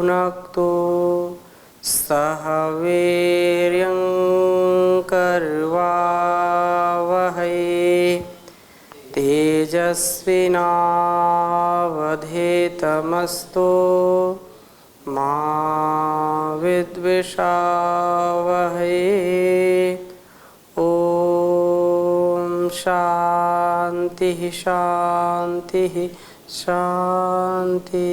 भुनक्तु सह वीर्यं करवावहै तेजस्विनावधीतमस्तु मा विद्विषावहै। ओम शांति शांति शांति।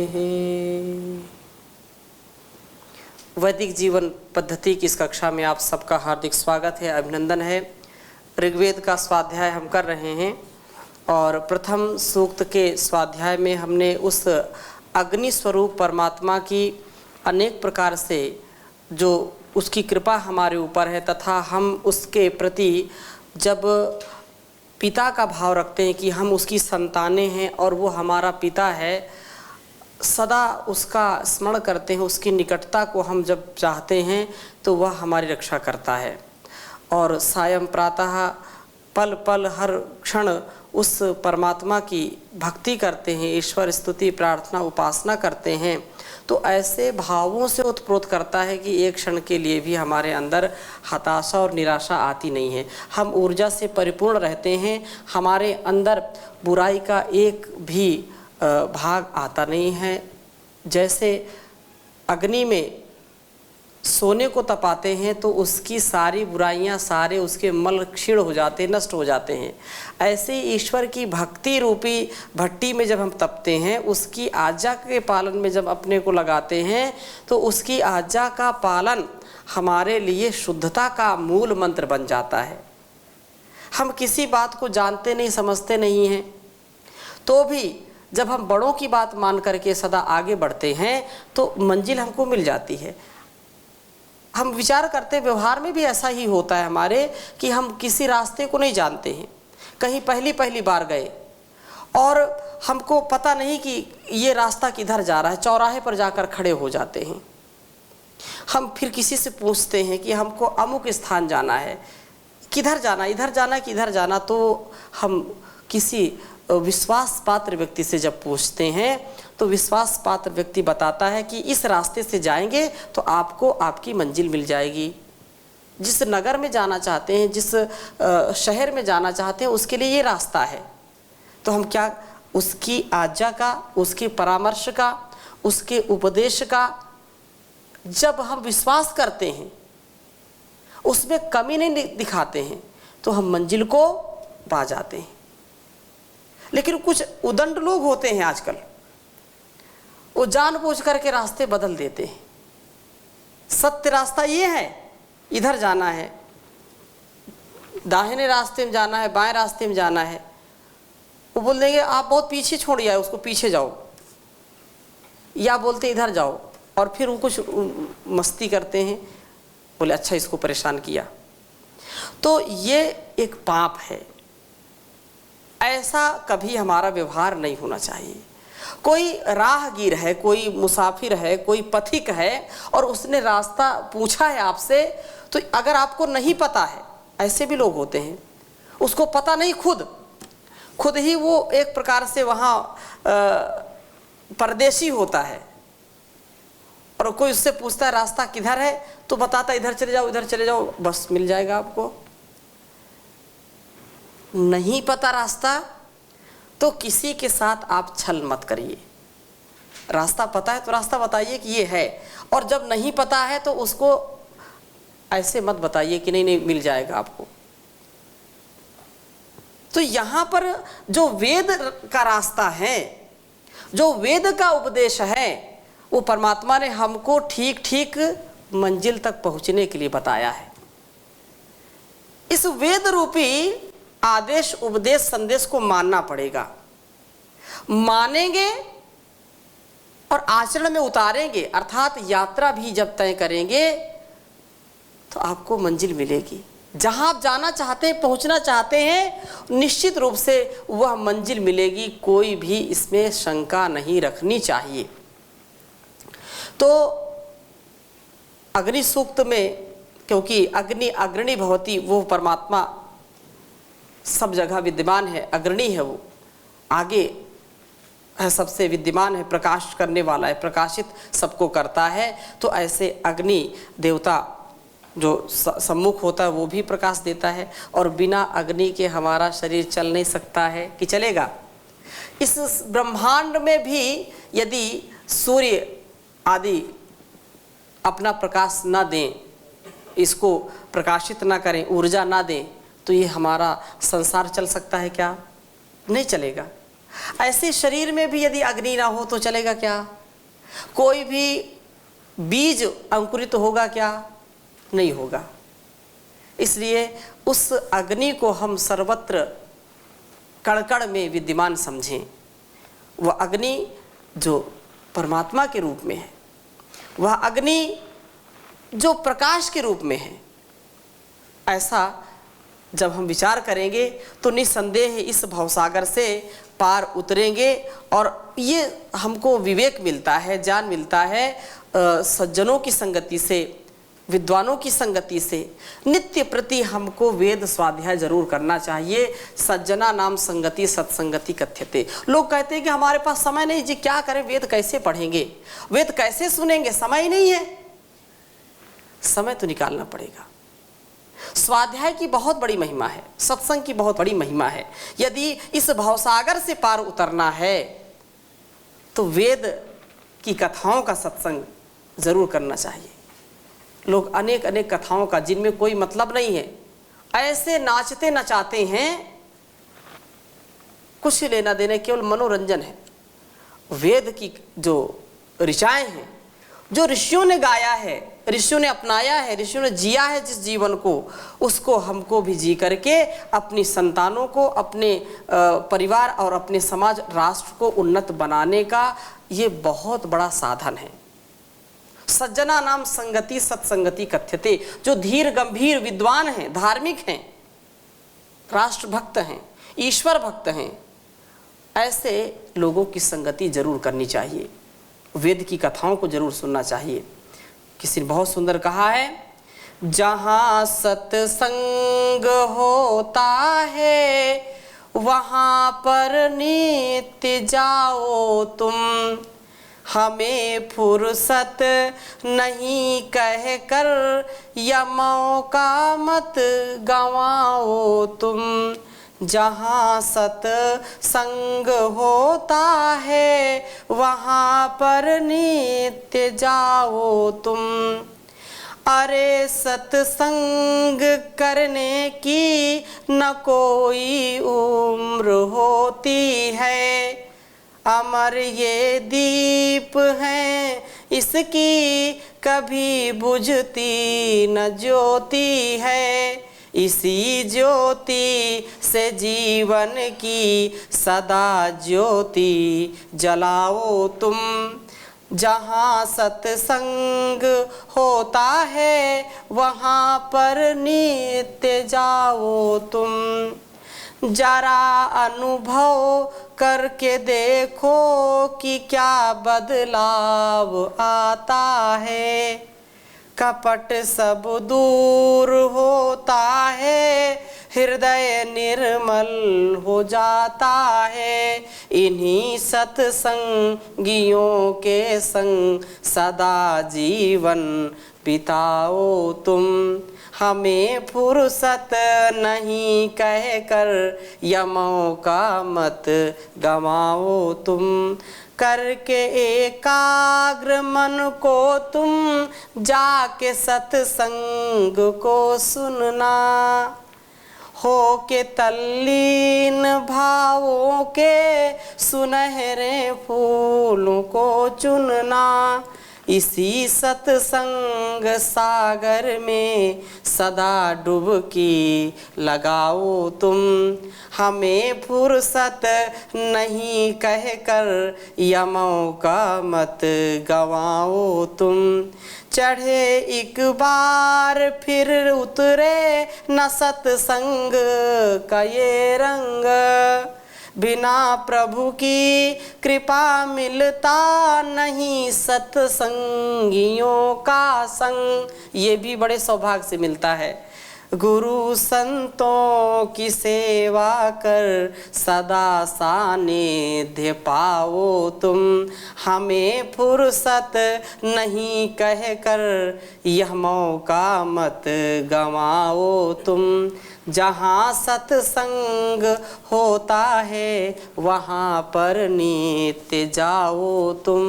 वैदिक जीवन पद्धति की इस कक्षा में आप सबका हार्दिक स्वागत है, अभिनंदन है। ऋग्वेद का स्वाध्याय हम कर रहे हैं और प्रथम सूक्त के स्वाध्याय में हमने उस अग्नि स्वरूप परमात्मा की अनेक प्रकार से जो उसकी कृपा हमारे ऊपर है तथा हम उसके प्रति जब पिता का भाव रखते हैं कि हम उसकी संतानें हैं और वो हमारा पिता है, सदा उसका स्मरण करते हैं, उसकी निकटता को हम जब चाहते हैं तो वह हमारी रक्षा करता है। और सायं प्रातः पल पल हर क्षण उस परमात्मा की भक्ति करते हैं, ईश्वर स्तुति प्रार्थना उपासना करते हैं, तो ऐसे भावों से उत्प्रोत करता है कि एक क्षण के लिए भी हमारे अंदर हताशा और निराशा आती नहीं है। हम ऊर्जा से परिपूर्ण रहते हैं, हमारे अंदर बुराई का एक भी भाग आता नहीं है। जैसे अग्नि में सोने को तपाते हैं तो उसकी सारी बुराइयां, सारे उसके मल क्षीण हो जाते हैं, नष्ट हो जाते हैं। ऐसे ईश्वर की भक्ति रूपी भट्टी में जब हम तपते हैं, उसकी आज्ञा के पालन में जब अपने को लगाते हैं तो उसकी आज्ञा का पालन हमारे लिए शुद्धता का मूल मंत्र बन जाता है। हम किसी बात को जानते नहीं, समझते नहीं हैं, तो भी जब हम बड़ों की बात मान करके सदा आगे बढ़ते हैं तो मंजिल हमको मिल जाती है। हम विचार करते, व्यवहार में भी ऐसा ही होता है हमारे कि हम किसी रास्ते को नहीं जानते हैं, कहीं पहली बार गए और हमको पता नहीं कि ये रास्ता किधर जा रहा है, चौराहे पर जाकर खड़े हो जाते हैं। हम फिर किसी से पूछते हैं कि हमको अमुक स्थान जाना है, किधर जाना, इधर जाना किधर जाना, तो हम किसी विश्वास पात्र व्यक्ति से जब पूछते हैं तो विश्वास पात्र व्यक्ति बताता है कि इस रास्ते से जाएंगे तो आपको आपकी मंजिल मिल जाएगी। जिस नगर में जाना चाहते हैं, जिस शहर में जाना चाहते हैं, उसके लिए ये रास्ता है। तो हम क्या उसकी आज्ञा का, उसके परामर्श का, उसके उपदेश का जब हम विश्वास करते हैं, उसमें कमी नहीं दिखाते हैं, तो हम मंजिल को पा जाते हैं। लेकिन कुछ उदंड लोग होते हैं आजकल, वो जानबूझ करके रास्ते बदल देते हैं। सत्य रास्ता ये है, इधर जाना है, दाहिने रास्ते में जाना है, बाएं रास्ते में जाना है, वो बोल देंगे आप बहुत पीछे छोड़ आए, उसको पीछे जाओ, या बोलते इधर जाओ, और फिर वो कुछ मस्ती करते हैं, बोले अच्छा इसको परेशान किया। तो ये एक पाप है, ऐसा कभी हमारा व्यवहार नहीं होना चाहिए। कोई राहगीर है, कोई मुसाफिर है, कोई पथिक है और उसने रास्ता पूछा है आपसे, तो अगर आपको नहीं पता है, ऐसे भी लोग होते हैं, उसको पता नहीं, खुद ही वो एक प्रकार से वहाँ परदेशी होता है, और कोई उससे पूछता है रास्ता किधर है, तो बताता इधर चले जाओ, इधर चले जाओ, बस मिल जाएगा आपको। नहीं पता रास्ता तो किसी के साथ आप छल मत करिए। रास्ता पता है तो रास्ता बताइए कि ये है, और जब नहीं पता है तो उसको ऐसे मत बताइए कि नहीं मिल जाएगा आपको। तो यहाँ पर जो वेद का रास्ता है, जो वेद का उपदेश है, वो परमात्मा ने हमको ठीक ठीक मंजिल तक पहुँचने के लिए बताया है। इस वेद रूपी आदेश उपदेश संदेश को मानना पड़ेगा। मानेंगे और आचरण में उतारेंगे, अर्थात यात्रा भी जब तय करेंगे तो आपको मंजिल मिलेगी। जहां आप जाना चाहते हैं, पहुंचना चाहते हैं, निश्चित रूप से वह मंजिल मिलेगी, कोई भी इसमें शंका नहीं रखनी चाहिए। तो अग्नि सूक्त में, क्योंकि अग्नि अग्रणी भवति, वो परमात्मा सब जगह विद्यमान है, अग्रणी है, वो आगे है, सबसे विद्यमान है, प्रकाश करने वाला है, प्रकाशित सबको करता है। तो ऐसे अग्नि देवता जो सम्मुख होता है वो भी प्रकाश देता है, और बिना अग्नि के हमारा शरीर चल नहीं सकता है कि चलेगा। इस ब्रह्मांड में भी यदि सूर्य आदि अपना प्रकाश ना दें, इसको प्रकाशित ना करें, ऊर्जा ना दें, तो ये हमारा संसार चल सकता है क्या? नहीं चलेगा। ऐसे शरीर में भी यदि अग्नि ना हो तो चलेगा क्या? कोई भी बीज अंकुरित होगा क्या? नहीं होगा। इसलिए उस अग्नि को हम सर्वत्र कण-कण में विद्यमान समझें। वह अग्नि जो परमात्मा के रूप में है, वह अग्नि जो प्रकाश के रूप में है, ऐसा जब हम विचार करेंगे तो निस्संदेह इस भवसागर से पार उतरेंगे। और ये हमको विवेक मिलता है, ज्ञान मिलता है सज्जनों की संगति से, विद्वानों की संगति से। नित्य प्रति हमको वेद स्वाध्याय जरूर करना चाहिए। सज्जना नाम संगति सत्संगति कथ्यते। लोग कहते हैं कि हमारे पास समय नहीं जी, क्या करें, वेद कैसे पढ़ेंगे, वेद कैसे सुनेंगे, समय ही नहीं है। समय तो निकालना पड़ेगा। स्वाध्याय की बहुत बड़ी महिमा है, सत्संग की बहुत बड़ी महिमा है। यदि इस भवसागर से पार उतरना है तो वेद की कथाओं का सत्संग जरूर करना चाहिए। लोग अनेक अनेक कथाओं का, जिनमें कोई मतलब नहीं है, ऐसे नाचते नचाते हैं, कुछ लेना देना, केवल मनोरंजन है। वेद की जो ऋचाएं हैं, जो ऋषियों ने गाया है, ऋषियों ने अपनाया है, ऋषियों ने जिया है जिस जीवन को, उसको हमको भी जी करके अपनी संतानों को, अपने परिवार और अपने समाज राष्ट्र को उन्नत बनाने का ये बहुत बड़ा साधन है। सज्जना नाम संगति सत्संगति कथ्यते। जो धीर गंभीर विद्वान हैं, धार्मिक हैं, राष्ट्रभक्त हैं, ईश्वर भक्त हैं, ऐसे लोगों की संगति जरूर करनी चाहिए। वेद की कथाओं को जरूर सुनना चाहिए। किसी ने बहुत सुंदर कहा है, जहाँ सत्संग होता है वहाँ पर नित्य जाओ तुम, हमें फुर्सत नहीं कह कर यमों का मत गवाओ तुम। जहाँ सत्संग होता है वहाँ पर नित्य जाओ तुम। अरे सत्संग करने की न कोई उम्र होती है, अमर ये दीप है इसकी कभी बुझती न ज्योति है। इसी ज्योति से जीवन की सदा ज्योति जलाओ तुम। जहाँ सत्संग होता है वहाँ पर नित्य जाओ तुम। जरा अनुभव करके देखो कि क्या बदलाव आता है। कपट सब दूर होता है, हृदय निर्मल हो जाता है। इन्हीं सत्संगियों के संग सदा जीवन बिताओ तुम। हमें फुर्सत नहीं कहकर यमों का मत गवाओ तुम। करके एकाग्र मन को तुम जाके सत्संग को सुनना। हो के तल्लीन भावों के सुनहरे फूलों को चुनना। इसी सत्संग सागर में सदा डुबकी लगाओ तुम। हमें फुर्सत नहीं कहकर यमों का मत गवाओ तुम। चढ़े एक बार फिर उतरे न सत्संग का ये रंग। बिना प्रभु की कृपा मिलता नहीं सत्संगियों का संग। ये भी बड़े सौभाग्य से मिलता है। गुरु संतों की सेवा कर सदा सानिध्य पाओ तुम, हमें फुर्सत नहीं कह कर यह मौका मत गंवाओ तुम। जहाँ सत्संग होता है वहाँ पर नित्य जाओ तुम।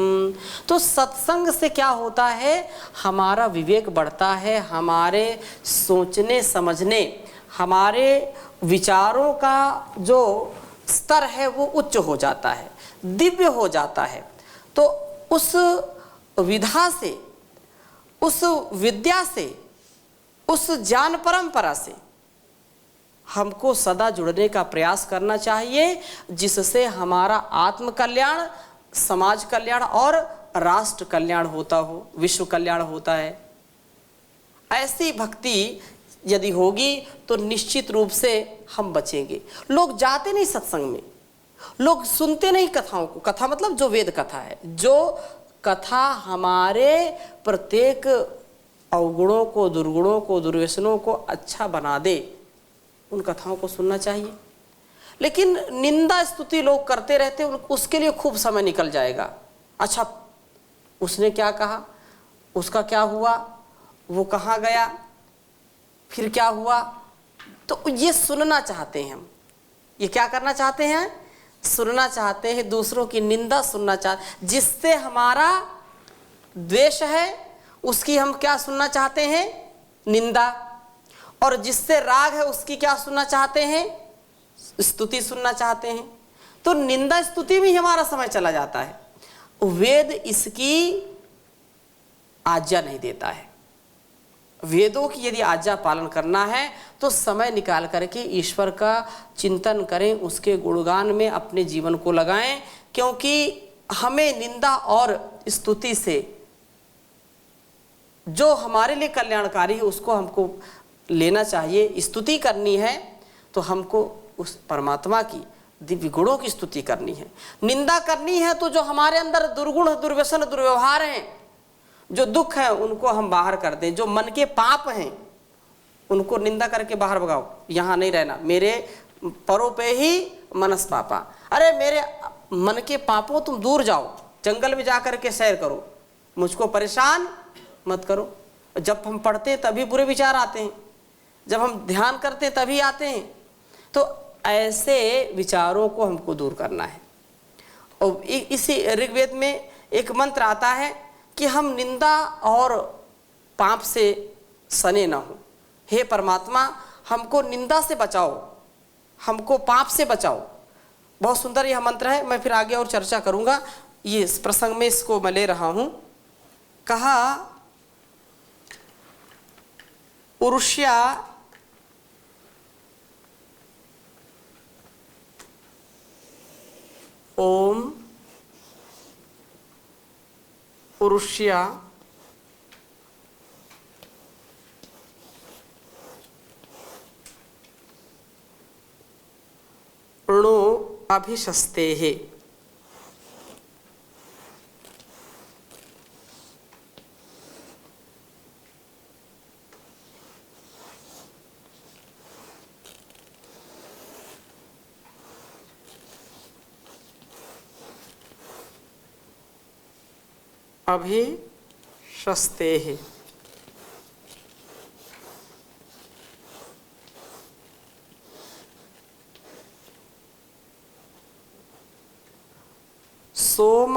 तो सत्संग से क्या होता है, हमारा विवेक बढ़ता है, हमारे सोचने समझने, हमारे विचारों का जो स्तर है वो उच्च हो जाता है, दिव्य हो जाता है। तो उस विधा से, उस विद्या से, उस ज्ञान परंपरा से हमको सदा जुड़ने का प्रयास करना चाहिए, जिससे हमारा आत्म कल्याण, समाज कल्याण और राष्ट्र कल्याण होता हो, विश्व कल्याण होता है। ऐसी भक्ति यदि होगी तो निश्चित रूप से हम बचेंगे। लोग जाते नहीं सत्संग में, लोग सुनते नहीं कथाओं को। कथा मतलब जो वेद कथा है, जो कथा हमारे प्रत्येक अवगुणों को, दुर्गुणों को, दुर्व्यसनों को अच्छा बना दे, उन कथाओं को सुनना चाहिए। लेकिन निंदा स्तुति लोग करते रहते, उसके लिए खूब समय निकल जाएगा। अच्छा उसने क्या कहा, उसका क्या हुआ, वो कहाँ गया, फिर क्या हुआ, तो ये सुनना चाहते हैं हम। ये क्या करना चाहते हैं, सुनना चाहते हैं, दूसरों की निंदा सुनना चाहते, जिससे हमारा द्वेष है उसकी हम क्या सुनना चाहते हैं, निंदा। और जिससे राग है उसकी क्या सुनना चाहते हैं, स्तुति सुनना चाहते हैं। तो निंदा स्तुति में ही हमारा समय चला जाता है। वेद इसकी आज्ञा नहीं देता है। वेदों की यदि आज्ञा पालन करना है तो समय निकाल करके ईश्वर का चिंतन करें, उसके गुणगान में अपने जीवन को लगाएं, क्योंकि हमें निंदा और स्तुति से जो हमारे लिए कल्याणकारी है उसको हमको लेना चाहिए। स्तुति करनी है तो हमको उस परमात्मा की दिव्य गुणों की स्तुति करनी है। निंदा करनी है तो जो हमारे अंदर दुर्गुण, दुर्व्यसन, दुर्व्यवहार हैं, जो दुख है, उनको हम बाहर कर दें। जो मन के पाप हैं उनको निंदा करके बाहर भगाओ, यहाँ नहीं रहना, मेरे परों पे ही मनस पापा। अरे मेरे मन के पापों तुम दूर जाओ, जंगल में जा कर के सैर करो, मुझको परेशान मत करो। जब हम पढ़ते हैं तभी बुरे विचार आते हैं, जब हम ध्यान करते हैं तभी आते हैं। तो ऐसे विचारों को हमको दूर करना है। और इसी ऋग्वेद में एक मंत्र आता है कि हम निंदा और पाप से सने ना हो। हे परमात्मा, हमको निंदा से बचाओ, हमको पाप से बचाओ। बहुत सुंदर यह मंत्र है, मैं फिर आगे और चर्चा करूंगा। ये इस प्रसंग में इसको मैं ले रहा हूं। कहा उरुष्या ओम उरुष्या णो अभिशस्ते है। अभिशस्ते है। सोम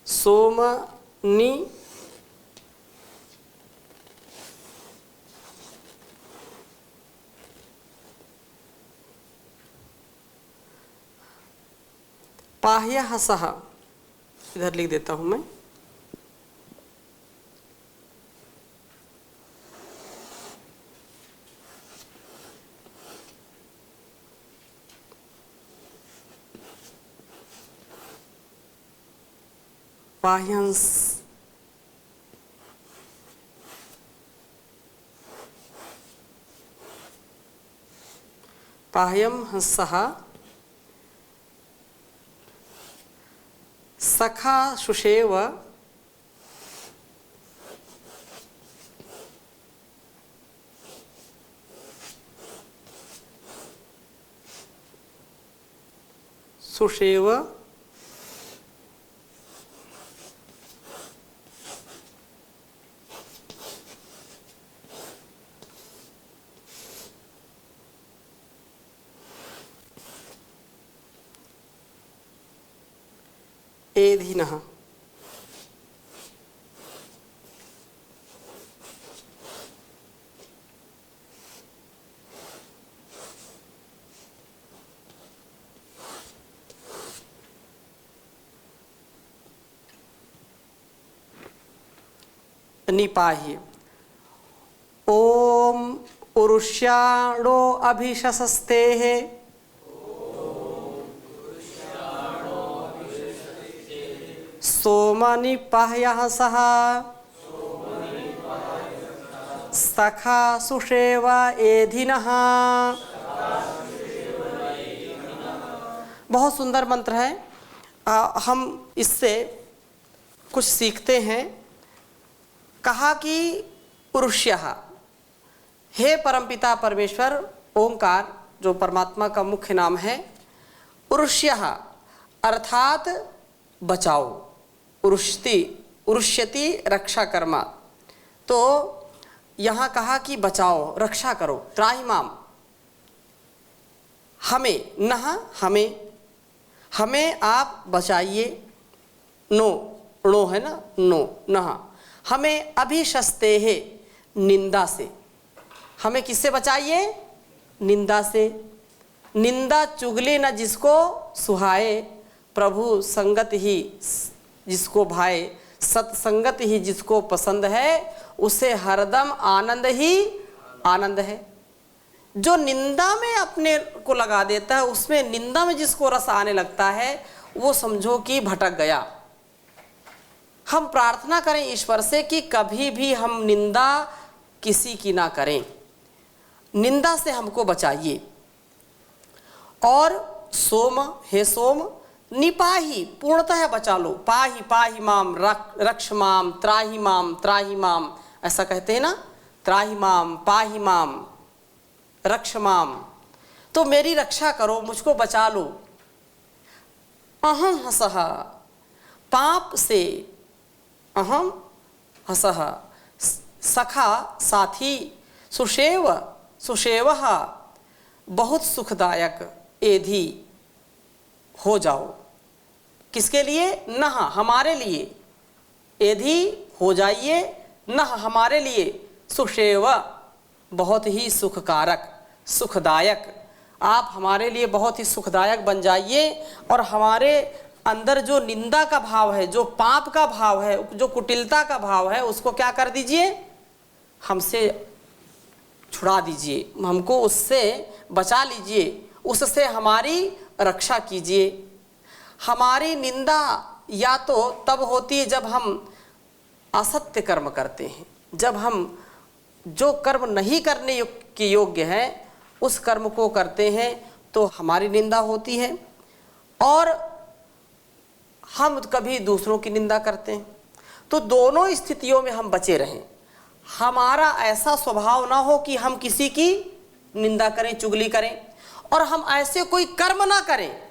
सोमनी पाह्यः सः, इधर लिख देता हूं मैं, पाह्यंस पाह्यं हंसः सखा सुषेव सुषेव एधिनः। निपाह्य ओम उरुष्याणो अभिशस्तेः सोमनिपाह्यः सः सखा सुषेव एधिनः। बहुत सुंदर मंत्र है। हम इससे कुछ सीखते हैं। कहा कि उरुष्यः, हे परमपिता परमेश्वर ओंकार जो परमात्मा का मुख्य नाम है, उरुष्यः अर्थात बचाओ, उरुष्यति रक्षा कर्मा। तो यहाँ कहा कि बचाओ, रक्षा करो, त्राहिमाम, हमें, नह हमें आप बचाइए, नो है ना, नो नह, हमें अभिशस्ते है, निंदा से। हमें किससे बचाइए? निंदा से। निंदा चुगली न जिसको सुहाए, प्रभु संगत ही जिसको भाए, सत्संगत ही जिसको पसंद है, उसे हरदम आनंद ही आनंद है। जो निंदा में अपने को लगा देता है, उसमें निंदा में जिसको रस आने लगता है, वो समझो कि भटक गया। हम प्रार्थना करें ईश्वर से कि कभी भी हम निंदा किसी की ना करें, निंदा से हमको बचाइए। और सोम, हे सोम, निपाही, पूर्णतः बचा लो, पाही पाही माम, रक्ष माम, त्राही माम, ऐसा कहते हैं ना, त्राही माम, पाही माम, रक्ष माम। तो मेरी रक्षा करो, मुझको बचा लो। अहम हसः, पाप से, अहम हसः, सखा साथी, सुषेवः बहुत सुखदायक, एधि हो जाओ। किसके लिए? नह हमारे लिए, एधि हो जाइए, नह हमारे लिए, सुषेव बहुत ही सुखकारक, सुखदायक, आप हमारे लिए बहुत ही सुखदायक बन जाइए। और हमारे अंदर जो निंदा का भाव है, जो पाप का भाव है, जो कुटिलता का भाव है, उसको क्या कर दीजिए? हमसे छुड़ा दीजिए, हमको उससे बचा लीजिए, उससे हमारी रक्षा कीजिए। हमारी निंदा या तो तब होती है जब हम असत्य कर्म करते हैं, जब हम जो कर्म नहीं करने के योग्य है उस कर्म को करते हैं तो हमारी निंदा होती है। और हम कभी दूसरों की निंदा करते हैं। तो दोनों स्थितियों में हम बचे रहें। हमारा ऐसा स्वभाव ना हो कि हम किसी की निंदा करें, चुगली करें, और हम ऐसे कोई कर्म ना करें,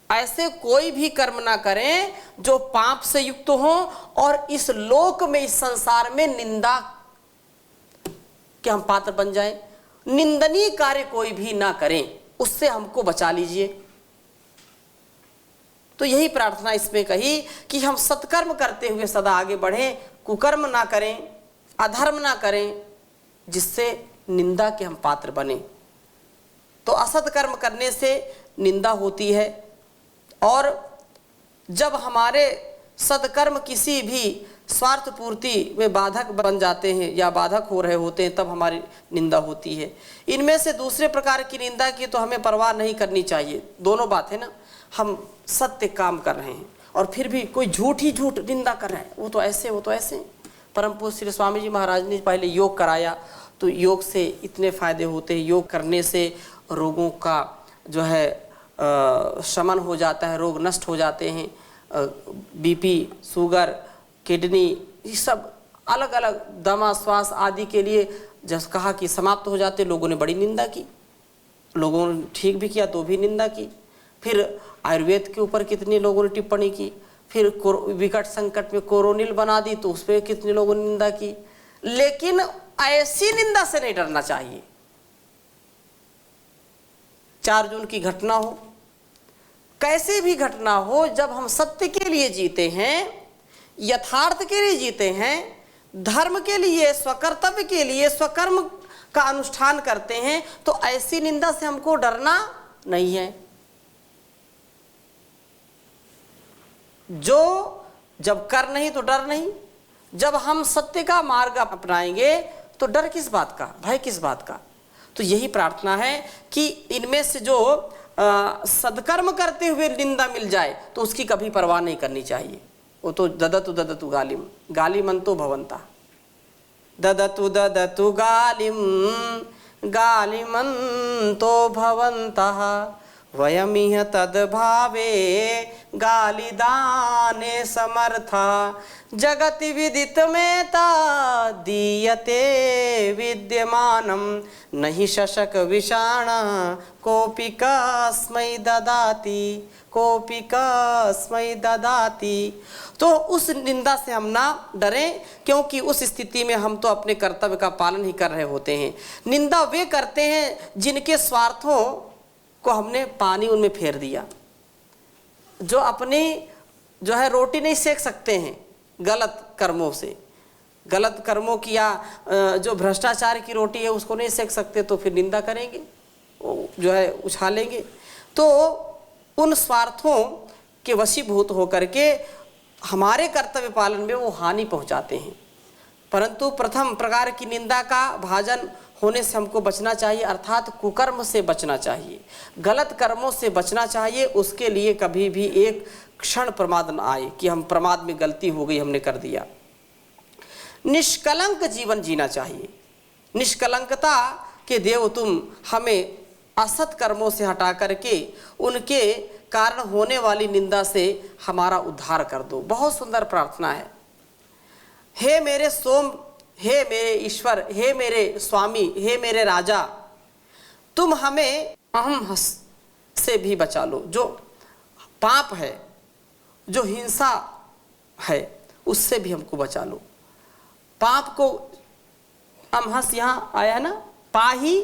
ऐसे कोई भी कर्म ना करें जो पाप से युक्त हो और इस लोक में, इस संसार में निंदा के हम पात्र बन जाएं। निंदनीय कार्य कोई भी ना करें, उससे हमको बचा लीजिए। तो यही प्रार्थना इसमें कही कि हम सत्कर्म करते हुए सदा आगे बढ़ें, कुकर्म ना करें, अधर्म ना करें, जिससे निंदा के हम पात्र बने। तो असत कर्म करने से निंदा होती है, और जब हमारे सत्कर्म किसी भी स्वार्थ पूर्ति में बाधक बन जाते हैं या बाधक हो रहे होते हैं, तब हमारी निंदा होती है। इनमें से दूसरे प्रकार की निंदा की तो हमें परवाह नहीं करनी चाहिए। दोनों बात है ना, हम सत्य काम कर रहे हैं और फिर भी कोई झूठ ही झूठ निंदा कर रहा है, वो तो ऐसे, वो तो ऐसे। परम पूज्य श्री स्वामी जी महाराज ने पहले योग कराया, तो योग से इतने फायदे होते हैं। योग करने से रोगों का जो है शमन हो जाता है, रोग नष्ट हो जाते हैं। बीपी, शुगर, किडनी, ये सब अलग अलग दमा, श्वास आदि के लिए जब कहा कि समाप्त हो जाते, लोगों ने बड़ी निंदा की, लोगों ने ठीक भी किया तो भी निंदा की। फिर आयुर्वेद के ऊपर कितने लोगों ने टिप्पणी की, फिर विकट संकट में कोरोनिल बना दी तो उस पर कितने लोगों ने निंदा की। लेकिन ऐसी निंदा से नहीं डरना चाहिए। 4 जून की घटना हो, कैसे भी घटना हो, जब हम सत्य के लिए जीते हैं, यथार्थ के लिए जीते हैं, धर्म के लिए, स्वकर्तव्य के लिए, स्वकर्म का अनुष्ठान करते हैं, तो ऐसी निंदा से हमको डरना नहीं है। जो जब कर नहीं तो डर नहीं, जब हम सत्य का मार्ग अपनाएंगे तो डर किस बात का, भय किस बात का। तो यही प्रार्थना है कि इनमें से जो सदकर्म करते हुए निंदा मिल जाए तो उसकी कभी परवाह नहीं करनी चाहिए। वो तो ददतु ददतु गालिम, गालिमंतो भवंता, ददतु ददतु गालिम गालिमंतो भवन्तः, वयमिह तद्भावे गालिदाने समर्था, जगति विदितमेता दीयते विद्यमानं, नहि शशक विषाण कोऽपि कस्मै ददाति, कोऽपि कस्मै ददाति। तो उस निंदा से हम ना डरें, क्योंकि उस स्थिति में हम तो अपने कर्तव्य का पालन ही कर रहे होते हैं। निंदा वे करते हैं जिनके स्वार्थों को हमने पानी उनमें फेर दिया, जो अपनी जो है रोटी नहीं सेक सकते हैं गलत कर्मों से, गलत कर्मों की या जो भ्रष्टाचार की रोटी है उसको नहीं सेक सकते, तो फिर निंदा करेंगे, जो है उछालेंगे। तो उन स्वार्थों के वशीभूत होकर के हमारे कर्तव्य पालन में वो हानि पहुंचाते हैं। परंतु प्रथम प्रकार की निंदा का भाजन होने से हमको बचना चाहिए, अर्थात कुकर्म से बचना चाहिए, गलत कर्मों से बचना चाहिए। उसके लिए कभी भी एक क्षण प्रमाद न आए कि हम प्रमाद में गलती हो गई, हमने कर दिया। निष्कलंक जीवन जीना चाहिए। निष्कलंकता के देव तुम हमें असत कर्मों से हटा करके उनके कारण होने वाली निंदा से हमारा उद्धार कर दो। बहुत सुंदर प्रार्थना है। हे मेरे सोम, हे मेरे ईश्वर, हे मेरे स्वामी, हे मेरे राजा, तुम हमें अहम से भी बचा लो। जो पाप है, जो हिंसा है, उससे भी हमको बचा लो। पाप को अमहस यहाँ आया है ना, पाही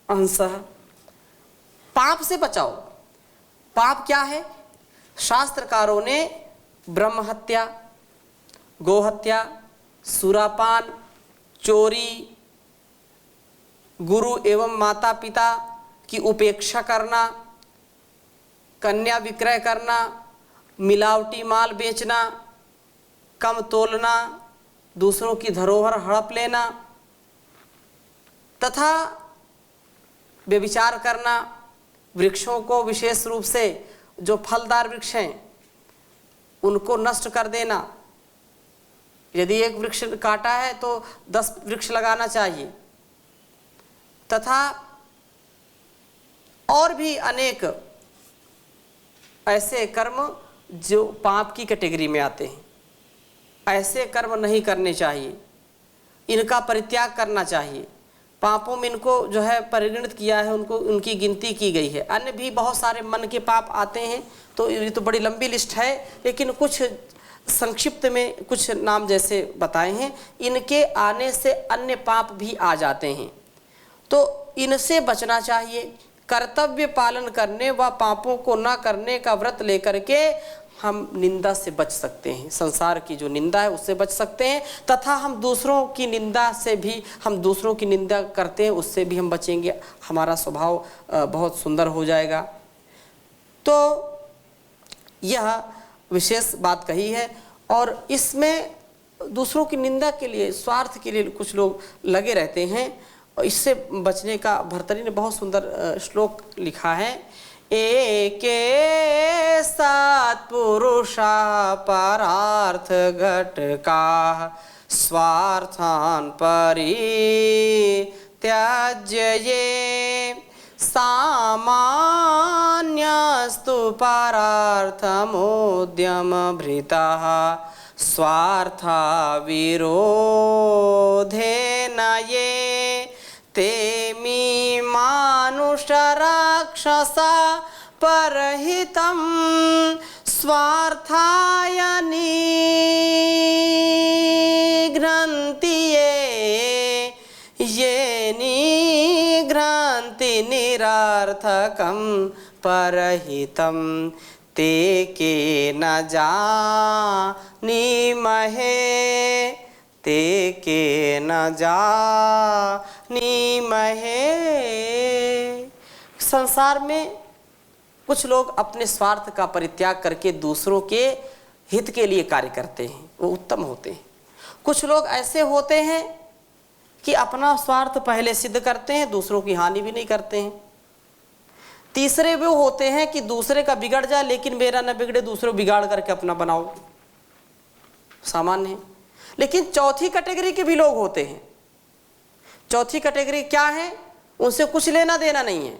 अंशः, पाप से बचाओ। पाप क्या है? शास्त्रकारों ने ब्रह्म हत्या, गोहत्या, सुरापान, चोरी, गुरु एवं माता पिता की उपेक्षा करना, कन्या विक्रय करना, मिलावटी माल बेचना, कम तोलना, दूसरों की धरोहर हड़प लेना तथा व्यभिचार करना, वृक्षों को विशेष रूप से जो फलदार वृक्ष हैं उनको नष्ट कर देना। यदि एक वृक्ष काटा है तो 10 वृक्ष लगाना चाहिए, तथा और भी अनेक ऐसे कर्म जो पाप की कैटेगरी में आते हैं। ऐसे कर्म नहीं करने चाहिए, इनका परित्याग करना चाहिए। पापों में इनको जो है परिगणित किया है, उनको उनकी गिनती की गई है। अन्य भी बहुत सारे मन के पाप आते हैं, तो ये तो बड़ी लंबी लिस्ट है, लेकिन कुछ संक्षिप्त में कुछ नाम जैसे बताए हैं। इनके आने से अन्य पाप भी आ जाते हैं, तो इनसे बचना चाहिए। कर्तव्य पालन करने व पापों को न करने का व्रत लेकर के हम निंदा से बच सकते हैं। संसार की जो निंदा है उससे बच सकते हैं, तथा हम दूसरों की निंदा से भी, हम दूसरों की निंदा करते हैं उससे भी हम बचेंगे। हमारा स्वभाव बहुत सुंदर हो जाएगा। तो यह विशेष बात कही है। और इसमें दूसरों की निंदा के लिए, स्वार्थ के लिए कुछ लोग लगे रहते हैं, और इससे बचने का भर्तृहरि ने बहुत सुंदर श्लोक लिखा है। एके सत्पुरुषा परार्थ घटका स्वार्थान् परित्याज्य ये सामान्यस्तु परार्थमुद्यमभृतः स्वार्था विरोधेन ये ते मानुषराक्षसा परहितं स्वार्थाय निघ्नन्ति ये निघ्नन्ति निरर्थकं परहितं ते के न जानीमहे ते के न जानीमहे। संसार में कुछ लोग अपने स्वार्थ का परित्याग करके दूसरों के हित के लिए कार्य करते हैं, वो उत्तम होते हैं। कुछ लोग ऐसे होते हैं कि अपना स्वार्थ पहले सिद्ध करते हैं, दूसरों की हानि भी नहीं करते हैं। तीसरे वो होते हैं कि दूसरे का बिगड़ जाए लेकिन मेरा न बिगड़े, दूसरों बिगाड़ करके अपना बनाओ, सामान्य है। लेकिन चौथी कैटेगरी के भी लोग होते हैं। चौथी कैटेगरी क्या है? उनसे कुछ लेना देना नहीं है,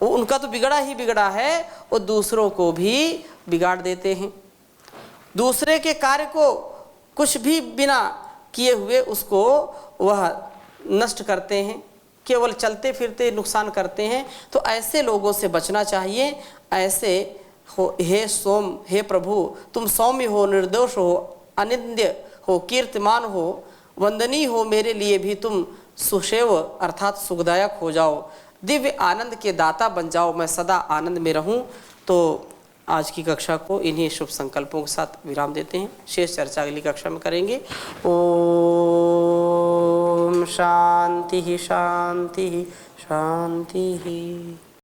वो उनका तो बिगड़ा ही बिगड़ा है, वो दूसरों को भी बिगाड़ देते हैं। दूसरे के कार्य को कुछ भी बिना किए हुए उसको वह नष्ट करते हैं, केवल चलते फिरते नुकसान करते हैं। तो ऐसे लोगों से बचना चाहिए। ऐसे हो हे सोम, हे प्रभु तुम सौम्य हो, निर्दोष हो, अनिंद्य हो, कीर्तिमान हो, वंदनीय हो, मेरे लिए भी तुम सुशेव अर्थात सुखदायक हो जाओ, दिव्य आनंद के दाता बन जाओ, मैं सदा आनंद में रहूं। तो आज की कक्षा को इन्हीं शुभ संकल्पों के साथ विराम देते हैं। शेष चर्चा अगली कक्षा में करेंगे। ओम शांति शांति शांति।